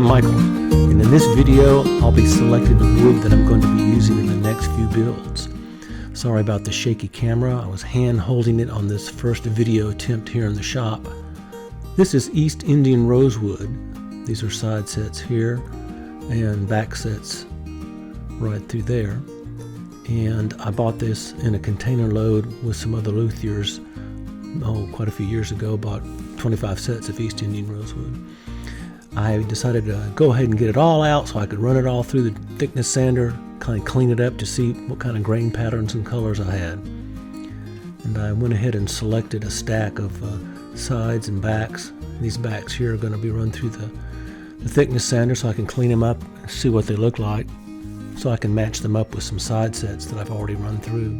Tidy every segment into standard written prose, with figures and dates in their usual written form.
I'm Michael, and in this video I'll be selecting the wood that I'm going to be using in the next few builds. Sorry about the shaky camera, I was hand holding it on this first video attempt here in the shop. This is East Indian rosewood. These are side sets here and back sets right through there. And I bought this in a container load with some other luthiers quite a few years ago. Bought 25 sets of East Indian rosewood. I decided to go ahead and get it all out so I could run it all through the thickness sander, kind of clean it up to see what kind of grain patterns and colors I had. And I went ahead and selected a stack of sides and backs. These backs here are going to be run through the thickness sander so I can clean them up and see what they look like, so I can match them up with some side sets that I've already run through.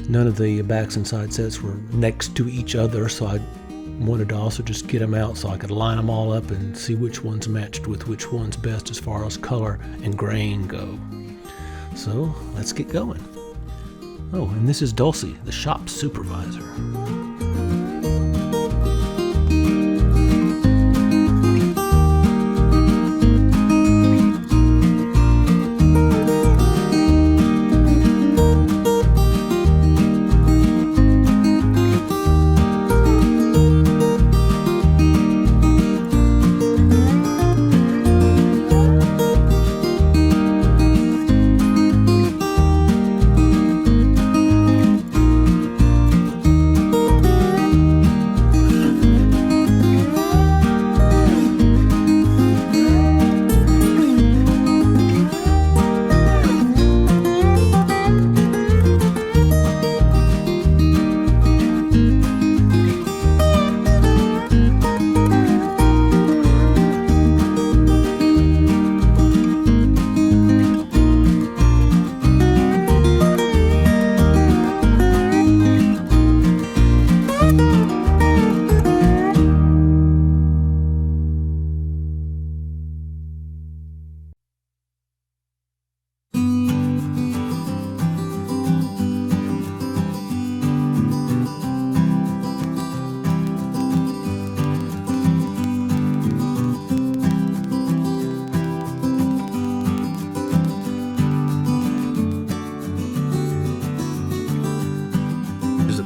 None of the backs and side sets were next to each other, so I wanted to also just get them out so I could line them all up and see which ones matched with which ones best as far as color and grain go. So let's get going. Oh, and this is Dulcie, the shop supervisor.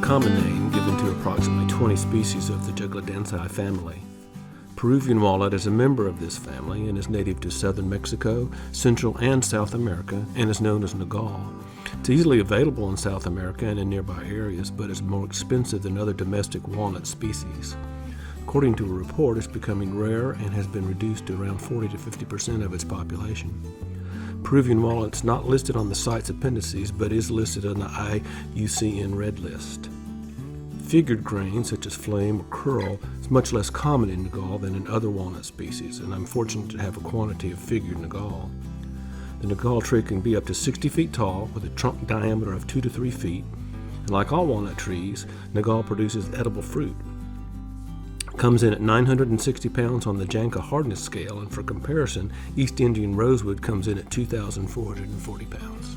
Common name given to approximately 20 species of the Juggledensi family. Peruvian walnut is a member of this family and is native to southern Mexico, Central and South America, and is known as Nagal. It's easily available in South America and in nearby areas, but is more expensive than other domestic walnut species. According to a report, it's becoming rare and has been reduced to around 40 to 50% of its population. Peruvian walnut is not listed on the site's appendices, but is listed on the IUCN Red List. Figured grain, such as flame or curl, is much less common in Nagal than in other walnut species, and I'm fortunate to have a quantity of figured Nagal. The Nagal tree can be up to 60 feet tall with a trunk diameter of 2 to 3 feet, and like all walnut trees, Nagal produces edible fruit. It comes in at 960 pounds on the Janka hardness scale, and for comparison, East Indian rosewood comes in at 2,440 pounds.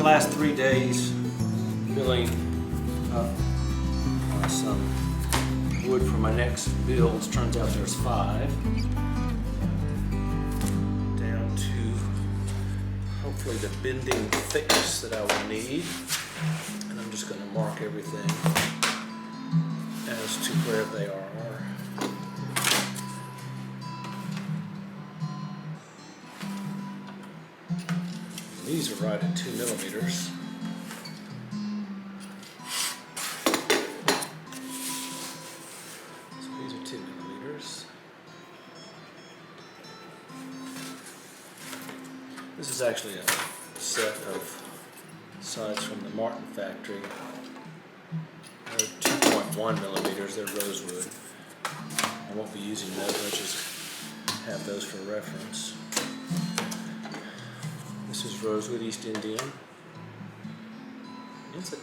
Last 3 days milling up some wood for my next builds. Turns out there's 5. Down to hopefully the bending thickness that I will need. And I'm just going to mark everything as to where they are. These are right at 2 millimeters. So these are 2 millimeters. actually a set of sides from the Martin factory. They're 2.1 millimeters, they're rosewood. I won't be using those, I just have those for reference. This is rosewood East Indian. It's a 2.4,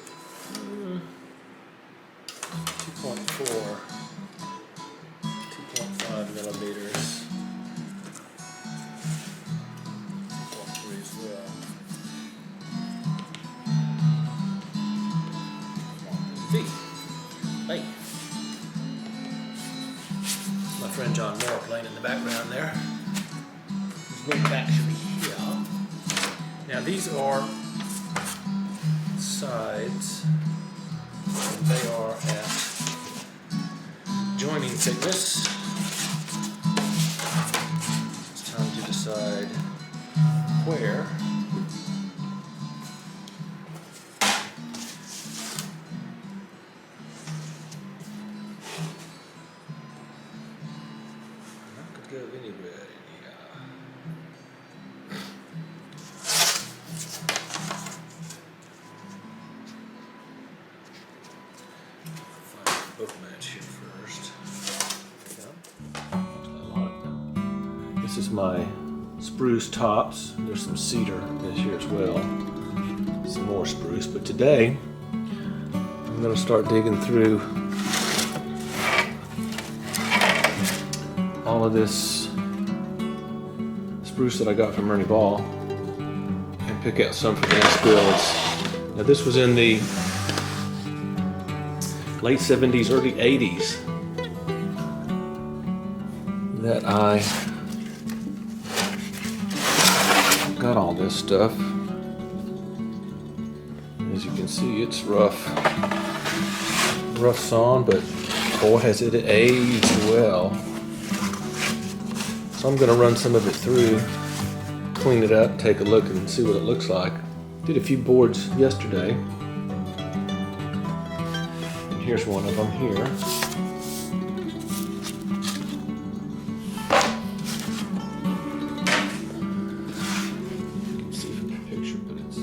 2.5 millimeters. 2.3 as well. V. Hey. My friend John Moore playing in the background there. His room actually here. Now these are sides, and they are at joining thickness. It's time to decide where. I could go anywhere. Book match here first. This is my spruce tops. There's some cedar this here as well. Some more spruce. But today, I'm going to start digging through all of this spruce that I got from Ernie Ball and pick out some for the next builds. Now this was in the late 70s, early 80s that I got all this stuff. As you can see, it's rough sawn, but boy has it aged well. So I'm going to run some of it through, clean it up, take a look and see what it looks like. Did a few boards yesterday. Here's one of them here. You can see from the picture, but it's...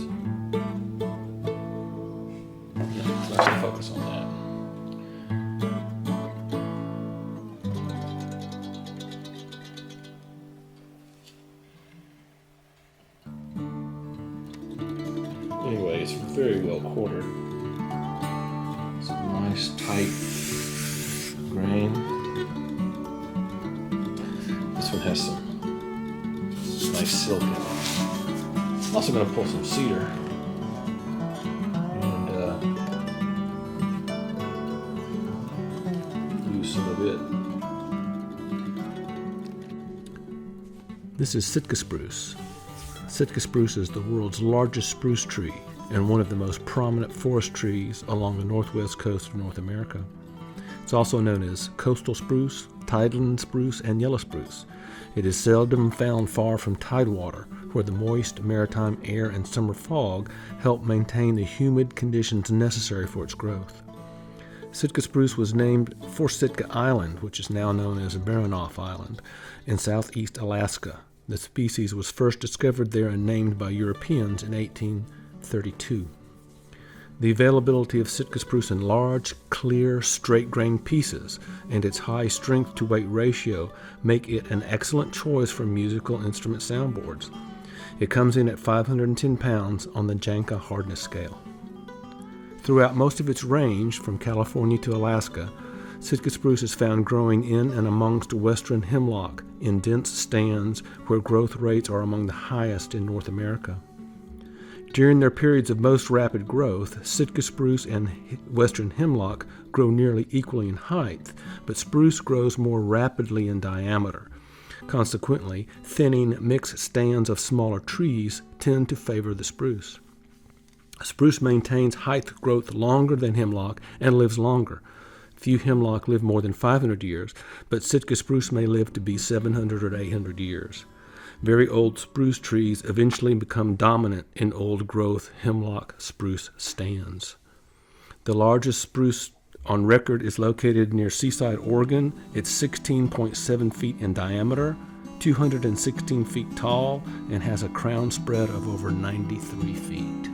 Yeah, let's focus on that. Anyway, it's very well quartered. Nice tight grain. This one has some nice silk in it. I'm also going to pull some cedar and use some of it. This is Sitka spruce. Sitka spruce is the world's largest spruce tree and one of the most prominent forest trees along the northwest coast of North America. It's also known as coastal spruce, tideland spruce, and yellow spruce. It is seldom found far from tidewater, where the moist maritime air and summer fog help maintain the humid conditions necessary for its growth. Sitka spruce was named for Sitka Island, which is now known as Baranof Island, in southeast Alaska. The species was first discovered there and named by Europeans in 1832. The availability of Sitka spruce in large, clear, straight-grained pieces and its high strength-to-weight ratio make it an excellent choice for musical instrument soundboards. It comes in at 510 pounds on the Janka hardness scale. Throughout most of its range, from California to Alaska, Sitka spruce is found growing in and amongst western hemlock in dense stands where growth rates are among the highest in North America. During their periods of most rapid growth, Sitka spruce and western hemlock grow nearly equally in height, but spruce grows more rapidly in diameter. Consequently, thinning mixed stands of smaller trees tend to favor the spruce. Spruce maintains height growth longer than hemlock and lives longer. Few hemlock live more than 500 years, but Sitka spruce may live to be 700 or 800 years. Very old spruce trees eventually become dominant in old-growth hemlock spruce stands. The largest spruce on record is located near Seaside, Oregon. It's 16.7 feet in diameter, 216 feet tall and has a crown spread of over 93 feet.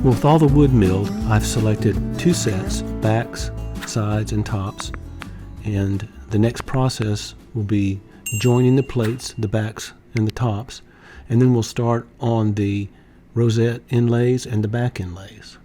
With all the wood milled, I've selected 2 sets, backs, sides, and tops, and the next process will be joining the plates, the backs and the tops, and then we'll start on the rosette inlays and the back inlays.